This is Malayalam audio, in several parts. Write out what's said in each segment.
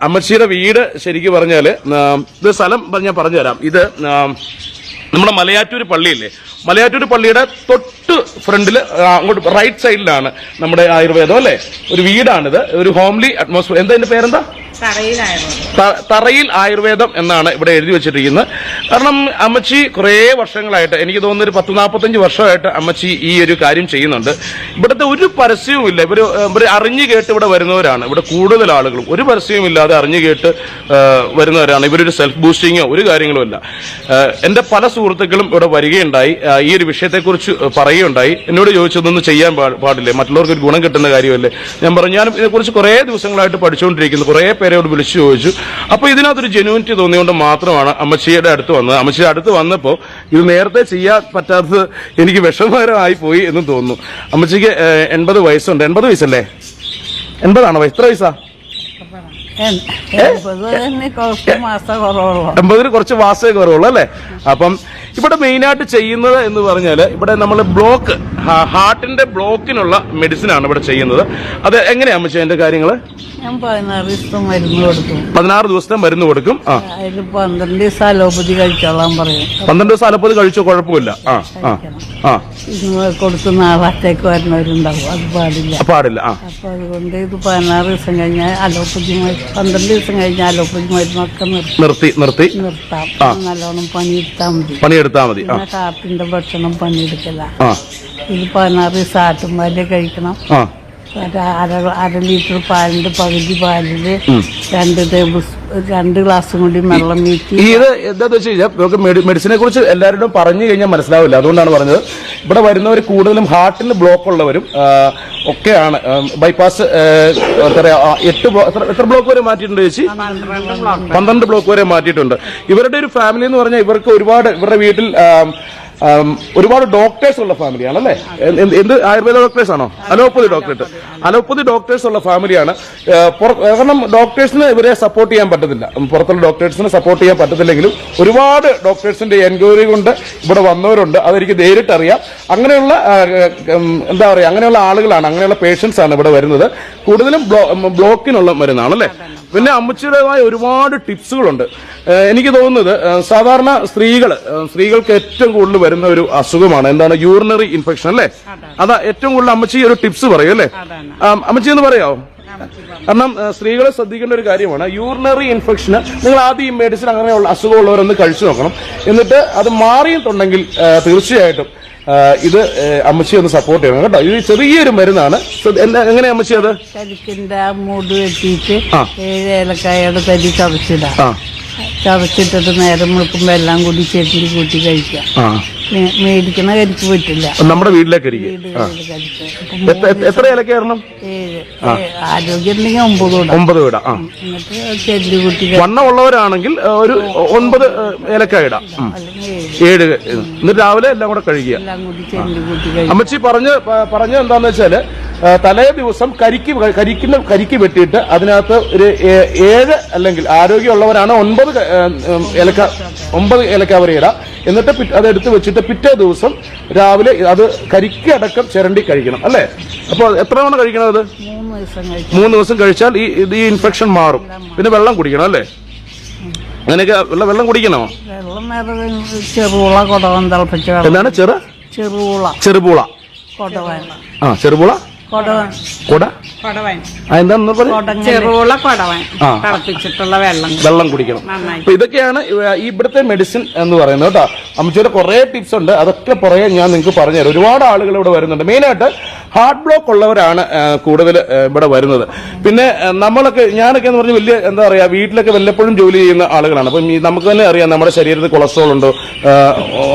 അമ്മച്ചിയുടെ വീട് ശരിക്കും പറഞ്ഞാല് ഇത് സ്ഥലം ഞാൻ പറഞ്ഞുതരാം. ഇത് നമ്മുടെ മലയാറ്റൂര് പള്ളിയില്ലേ, മലയാറ്റൂര് പള്ളിയുടെ തൊട്ട് ഫ്രണ്ടില് അങ്ങോട്ട് റൈറ്റ് സൈഡിലാണ് നമ്മുടെ ആയുർവേദം അല്ലേ, ഒരു വീടാണിത്, ഒരു ഹോംലി അറ്റ്മോസ്ഫിയർ. എന്താ ഇതിന്റെ പേരെന്താ? തറയിൽ ആയുർവേദം എന്നാണ് ഇവിടെ എഴുതി വെച്ചിരിക്കുന്നത്. കാരണം അമ്മച്ചി കുറേ വർഷങ്ങളായിട്ട്, എനിക്ക് തോന്നുന്നു ഒരു 10-45 വർഷമായിട്ട് അമ്മച്ചി ഈ ഒരു കാര്യം ചെയ്യുന്നുണ്ട്. ഇവിടുത്തെ ഒരു പരസ്യവും ഇല്ല. ഇവർ അറിഞ്ഞു കേട്ട് ഇവിടെ വരുന്നവരാണ്. ഇവിടെ കൂടുതൽ ആളുകളും ഒരു പരസ്യവും ഇല്ലാതെ അറിഞ്ഞു കേട്ട് വരുന്നവരാണ്. ഇവരൊരു സെൽഫ് ബൂസ്റ്റിങ്ങോ ഒരു കാര്യങ്ങളും ഇല്ല. എന്റെ പല സുഹൃത്തുക്കളും ഇവിടെ വരികയുണ്ടായി, ഈ ഒരു വിഷയത്തെക്കുറിച്ച് പറയുകയുണ്ടായി. എന്നോട് ചോദിച്ചതൊന്നും ചെയ്യാൻ പാടില്ലേ, മറ്റുള്ളവർക്ക് ഒരു ഗുണം കിട്ടുന്ന കാര്യമല്ലേ. ഞാൻ പറഞ്ഞു, ഞാൻ ഇതിനെക്കുറിച്ച് കുറേ ദിവസങ്ങളായിട്ട് പഠിച്ചുകൊണ്ടിരിക്കുന്നു, കുറേ പേരോട് വിളിച്ചു ചോദിച്ചു. അപ്പൊ ഇതിനകത്തൊരു ജെന്യൂനിറ്റി തോന്നിയുകൊണ്ട് മാത്രമാണ് അമ്മച്ചിയുടെ അടുത്ത് വന്നത്. അമ്മച്ചിയുടെ അടുത്ത് വന്നപ്പോൾ ഇത് നേരത്തെ ചെയ്യാൻ പറ്റാത്തത് എനിക്ക് വിഷമകരമായി പോയി എന്ന് തോന്നുന്നു. അമ്മച്ചിക്ക് 80 വയസ്സുണ്ട്. 80 വയസ്സല്ലേ? 80 വയസ്സ്? എത്ര വയസ്സാ? 80 കുറച്ച് മാസമേ കുറവുള്ളൂ അല്ലേ? അപ്പം ഇവിടെ മെയിനായിട്ട് ചെയ്യുന്നത് എന്ന് പറഞ്ഞാല്, ഇവിടെ നമ്മൾ ബ്ലോക്ക്, ഹാർട്ടിന്റെ ബ്ലോക്കിനുള്ള മെഡിസിൻ ആണ് ഇവിടെ ചെയ്യുന്നത്. അത് എങ്ങനെയാ അമ്മച്ചി അതിന്റെ കാര്യങ്ങള്? ഞാൻ 16 ദിവസത്തെ മരുന്ന് കൊടുക്കും. 16 ദിവസത്തെ മരുന്ന് കൊടുക്കും. അതിൽ 12 ദിവസം അലോപ്പതി കഴിച്ചോളാൻ പറയും. 12 ദിവസം അലോപ്പതി കഴിച്ചോ, കുഴപ്പമില്ല. കൊടുത്ത് നാളത്തേക്ക് വരുന്നവരുണ്ടാവും, അത് പാടില്ല. അപ്പൊ അതുകൊണ്ട് ഇത് 16 ദിവസം കഴിഞ്ഞാൽ അലോപ്പതി, 12 ദിവസം കഴിഞ്ഞാൽ അലോപ്പതി മരുന്നൊക്കെ നിർത്താം. നല്ലോണം പണിയെടുത്താൽ മതി. കാപ്പിന്റെ ഭക്ഷണം പണിയെടുക്കല. ഇത് 16 ദിവസം ആട്ടുംപാല് കഴിക്കണം. 1/2 ലിറ്റർ പാലിന്റെ പകുതി പാലില് 2 ഗ്ലാസും കൂടി വെള്ളം വീട്ടി. ഇത് എന്താന്ന് വെച്ച് കഴിഞ്ഞാൽ നമുക്ക് മെഡിസിനെ കുറിച്ച് എല്ലാവരോടും പറഞ്ഞു കഴിഞ്ഞാൽ മനസ്സിലാവില്ല, അതുകൊണ്ടാണ് പറഞ്ഞത്. ഇവിടെ വരുന്നവർ കൂടുതലും ഹാർട്ടിന് ബ്ലോക്ക് ഉള്ളവരും ഒക്കെയാണ്. ബൈപ്പാസ് എത്ര ബ്ലോക്ക് വരെ മാറ്റിയിട്ടുണ്ട് ചേച്ചി? 12 ബ്ലോക്ക് വരെ മാറ്റിയിട്ടുണ്ട്. ഇവരുടെ ഒരു ഫാമിലി എന്ന് പറഞ്ഞാൽ ഇവർക്ക് ഇവരുടെ വീട്ടിൽ ഒരുപാട് ഡോക്ടേഴ്സ് ഉള്ള ഫാമിലിയാണ് അല്ലേ? എന്ത് ആയുർവേദ ഡോക്ടേഴ്സ് ആണോ? അലോപ്പതി ഡോക്ടേഴ്സ് ഉള്ള ഫാമിലിയാണ്. കാരണം ഡോക്ടേഴ്സിന് ഇവരെ സപ്പോർട്ട് ചെയ്യാൻ പറ്റത്തില്ല, പുറത്തുള്ള ഡോക്ടേഴ്സിന് സപ്പോർട്ട് ചെയ്യാൻ പറ്റത്തില്ലെങ്കിലും ഒരുപാട് ഡോക്ടേഴ്സിന്റെ എൻക്വയറി കൊണ്ട് ഇവിടെ വന്നവരുണ്ട്. അതെനിക്ക് നേരിട്ടറിയാം. അങ്ങനെയുള്ള എന്താ പറയുക, അങ്ങനെയുള്ള ആളുകളാണ്, അങ്ങനെയുള്ള പേഷ്യൻസ് ആണ് ഇവിടെ വരുന്നത്. കൂടുതലും ബ്ലോക്കിനുള്ള മരുന്നാണ് അല്ലേ? പിന്നെ അമ്മച്ചിയുടേതായ ഒരുപാട് ടിപ്സുകളുണ്ട്. എനിക്ക് തോന്നുന്നത് സാധാരണ സ്ത്രീകൾക്ക് ഏറ്റവും കൂടുതൽ വരുന്ന ഒരു അസുഖമാണ് എന്താണ്? യൂറിനറി ഇൻഫെക്ഷൻ അല്ലേ? അതാ ഏറ്റവും കൂടുതൽ അമ്മച്ചി ഒരു ടിപ്സ് പറയും അല്ലേ? അമ്മച്ചി എന്ന് പറയാമോ? കാരണം സ്ത്രീകളെ ശ്രദ്ധിക്കേണ്ട ഒരു കാര്യമാണ് യൂറിനറി ഇൻഫെക്ഷന്. നിങ്ങൾ ആദ്യം ഈ മെഡിസിൻ അങ്ങനെയുള്ള അസുഖമുള്ളവരൊന്ന് കഴിച്ചു നോക്കണം. എന്നിട്ട് അത് മാറിയിട്ടുണ്ടെങ്കിൽ തീർച്ചയായിട്ടും ഇത് അമ്മച്ചി ഒന്ന് സപ്പോർട്ട് ചെയ്യണം കേട്ടോ. ഇത് ചെറിയൊരു മരുന്നാണ്. എങ്ങനെയാ അമ്മച്ചി അത്? കരിക്കിന്റെ മൂട് വെട്ടിയിട്ട് 7 ഏലക്കായയുടെ തരി ചതച്ചിട്ടിട്ട് നേരം മുഴുക്കുമ്പോ എല്ലാം കൂടി ചെട്ടി കൂട്ടി കഴിക്കാം. മേടിക്കണ കരിക്ക് പറ്റില്ല, നമ്മുടെ വീട്ടിലേക്ക് എത്ര ഇലക്കായിരുന്നു? 7. ആരോഗ്യം ഉണ്ടെങ്കിൽ 9 ഇടാം. എന്നിട്ട് ചെല്ലി കൂട്ടി വണ്ണമുള്ളവരാണെങ്കിൽ ഒരു 9 ഇലക്ക ഇടാം. 7. എന്നിട്ട് രാവിലെ എല്ലാം കൂടെ കഴിക്കുക. അമ്മച്ചി പറഞ്ഞ എന്താന്ന് വെച്ചാല്, തലേ ദിവസം കരിക്ക് വെട്ടിയിട്ട് അതിനകത്ത് ഒരു 7 അല്ലെങ്കിൽ ആരോഗ്യമുള്ളവരാണ് 9 ഇലക്ക വരെ ഇടാം. എന്നിട്ട് അതെടുത്ത് വെച്ചിട്ട് പിറ്റേ ദിവസം രാവിലെ അത് കരിക്ക് അടക്കം ചിരണ്ടി കഴിക്കണം അല്ലേ? അപ്പൊ എത്ര തവണ കഴിക്കണം അത്? 3 ദിവസം കഴിച്ചാൽ ഈ ഇൻഫെക്ഷൻ മാറും. പിന്നെ വെള്ളം കുടിക്കണം അല്ലേ? അങ്ങനെയൊക്കെ വെള്ളം കുടിക്കണോ? ചെറുപൂള കൊടവൻ തിളപ്പിച്ച എന്താണ്? ചെറുപൂള ചെറുപൂള വെള്ളം കുടിക്കണം. അപ്പൊ ഇതൊക്കെയാണ് ഇവിടുത്തെ മെഡിസിൻ എന്ന് പറയുന്നത് കേട്ടോ. അമ്മച്ചിയുടെ കുറെ ടിപ്സ് ഉണ്ട്, അതൊക്കെ പുറകെ ഞാൻ നിങ്ങൾക്ക് പറഞ്ഞുതരാം. ഒരുപാട് ആളുകൾ ഇവിടെ വരുന്നുണ്ട്. മെയിനായിട്ട് ഹാർട്ട് ബ്ലോക്ക് ഉള്ളവരാണ് കൂടുതൽ ഇവിടെ വരുന്നത്. പിന്നെ ഞാനൊക്കെ എന്ന് പറഞ്ഞാൽ വലിയ എന്താ പറയാ, വീട്ടിലൊക്കെ വല്ലപ്പോഴും ജോലി ചെയ്യുന്ന ആളുകളാണ്. അപ്പം നമുക്ക് തന്നെ അറിയാം നമ്മുടെ ശരീരത്തിൽ കൊളസ്ട്രോൾ ഉണ്ടോ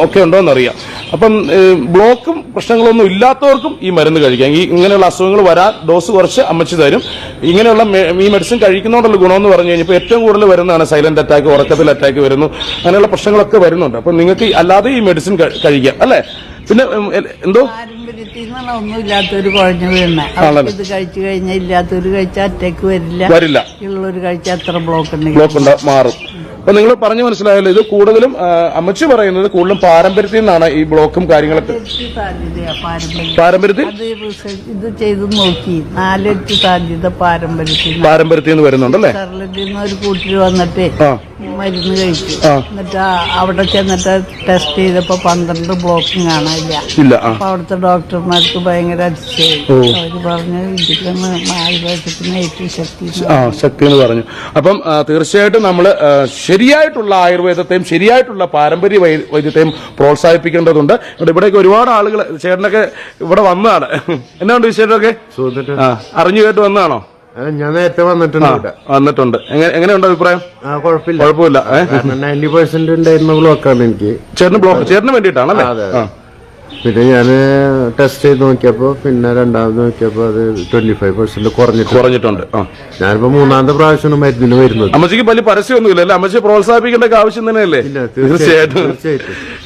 ഒക്കെ ഉണ്ടോ എന്നറിയാം. അപ്പം ബ്ലോക്കും പ്രശ്നങ്ങളൊന്നും ഇല്ലാത്തവർക്കും ഈ മരുന്ന് കഴിക്കാം. ഇങ്ങനെയുള്ള അസുഖങ്ങൾ വരാൻ ഡോസ് കുറച്ച് അമ്മച്ചി തരും. ഇങ്ങനെയുള്ള ഈ മെഡിസിൻ കഴിക്കുന്നതുകൊണ്ടുള്ള ഗുണമെന്ന് പറഞ്ഞു കഴിഞ്ഞപ്പോൾ ഏറ്റവും കൂടുതൽ വരുന്നതാണ് സൈലന്റ് അറ്റാക്ക്, ഉറക്കത്തിൽ അറ്റാക്ക് വരുന്നു, അങ്ങനെയുള്ള പ്രശ്നങ്ങളൊക്കെ വരുന്നുണ്ട്. അപ്പം നിങ്ങൾക്ക് അല്ലാതെ ഈ മെഡിസിൻ കഴിക്കാം അല്ലേ? പിന്നെ എന്തോ ഒന്നും ഇല്ലാത്തൊരു കുഴഞ്ഞു വീണ ഇത് കഴിച്ചു കഴിഞ്ഞാൽ ഇല്ലാത്തൊരു കഴിച്ചാൽ അറ്റാക്ക് വരില്ല. ഉള്ളൊരു കഴിച്ചാൽ എത്ര ബ്ലോക്ക് മാറും. അപ്പൊ നിങ്ങൾ പറഞ്ഞു മനസ്സിലായല്ലോ, ഇത് കൂടുതലും അമ്മച്ചി പറയുന്നത് കൂടുതലും പാരമ്പര്യത്തിൽ നിന്നാണ് ഈ ബ്ലോക്കും കാര്യങ്ങളൊക്കെ. പാരമ്പര്യത്തിൽ ഇത് ചെയ്ത് നോക്കി 4 സാധ്യത പാരമ്പര്യത്തിൽ നിന്ന് വരുന്നുണ്ടല്ലേ. ഒരു കൂട്ടിൽ വന്നിട്ട് മരുന്ന് കഴിച്ചു. എന്നിട്ട് അവിടെ ചെന്നിട്ട് ടെസ്റ്റ് ചെയ്തപ്പോ 12 ബ്ലോക്കും കാണാനില്ല. അപ്പൊ അവിടുത്തെ ഡോക്ടർമാർക്ക് ഭയങ്കര അതിശയം. അവര് പറഞ്ഞു ഇതിലൊന്ന് ആയുർവേദത്തിന് ഏറ്റവും ശക്തി എന്ന് പറഞ്ഞു. അപ്പം തീർച്ചയായിട്ടും നമ്മള് ശരിയായിട്ടുള്ള ആയുർവേദത്തെയും ശരിയായിട്ടുള്ള പാരമ്പര്യ വൈദ്യത്തെയും പ്രോത്സാഹിപ്പിക്കേണ്ടതുണ്ട്. ഇവിടേക്ക് ഒരുപാട് ആളുകൾ, ചേട്ടനൊക്കെ ഇവിടെ വന്നതാണ്. എന്നാണ്ട് വിശേഷമൊക്കെ? അറിഞ്ഞു കേട്ട് വന്നതാണോ? ഞാൻ നേരത്തെ വന്നിട്ടുണ്ട്. എങ്ങനെയുണ്ട് അഭിപ്രായം? കുഴപ്പമില്ല. 90% ഉണ്ടായിരുന്ന ബ്ലോക്കാണ് എനിക്ക്. ചേട്ടന് വേണ്ടിയിട്ടാണല്ലേ? പിന്നെ ഞാൻ ടെസ്റ്റ് ചെയ്ത് നോക്കിയപ്പോ, പിന്നെ രണ്ടാമത് നോക്കിയപ്പോ അത് 25% കുറഞ്ഞിട്ടുണ്ട്. ഞാനിപ്പോ 3ാമത്തെ പ്രാവശ്യമാണ് മരുന്നിന് വരുന്നത്. അമ്മച്ചിക്ക് വലിയ പരസ്യമൊന്നുമില്ല അല്ലേ? അമ്മച്ചി പ്രോത്സാഹിപ്പിക്കേണ്ട ആവശ്യം തന്നെയല്ലേ? തീർച്ചയായിട്ടും.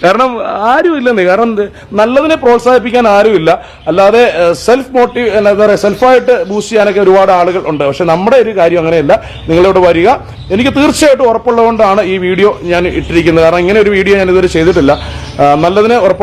കാരണം ആരും ഇല്ലെന്നേ. കാരണം നല്ലതിനെ പ്രോത്സാഹിപ്പിക്കാൻ ആരുമില്ല. അല്ലാതെ സെൽഫ് മോട്ടീവ്, എന്താ പറയുക, സെൽഫായിട്ട് ബൂസ്റ്റ് ചെയ്യാനൊക്കെ ഒരുപാട് ആളുകൾ ഉണ്ട്. പക്ഷെ നമ്മുടെ ഒരു കാര്യം അങ്ങനെയല്ല. നിങ്ങളിവിടെ വരിക. എനിക്ക് തീർച്ചയായിട്ടും ഉറപ്പുള്ളതുകൊണ്ടാണ് ഈ വീഡിയോ ഞാൻ ഇട്ടിരിക്കുന്നത്. കാരണം ഇങ്ങനെ ഒരു വീഡിയോ ഞാൻ ഇതുവരെ ചെയ്തിട്ടില്ല. നല്ലതിനെ ഉറപ്പായിട്ടും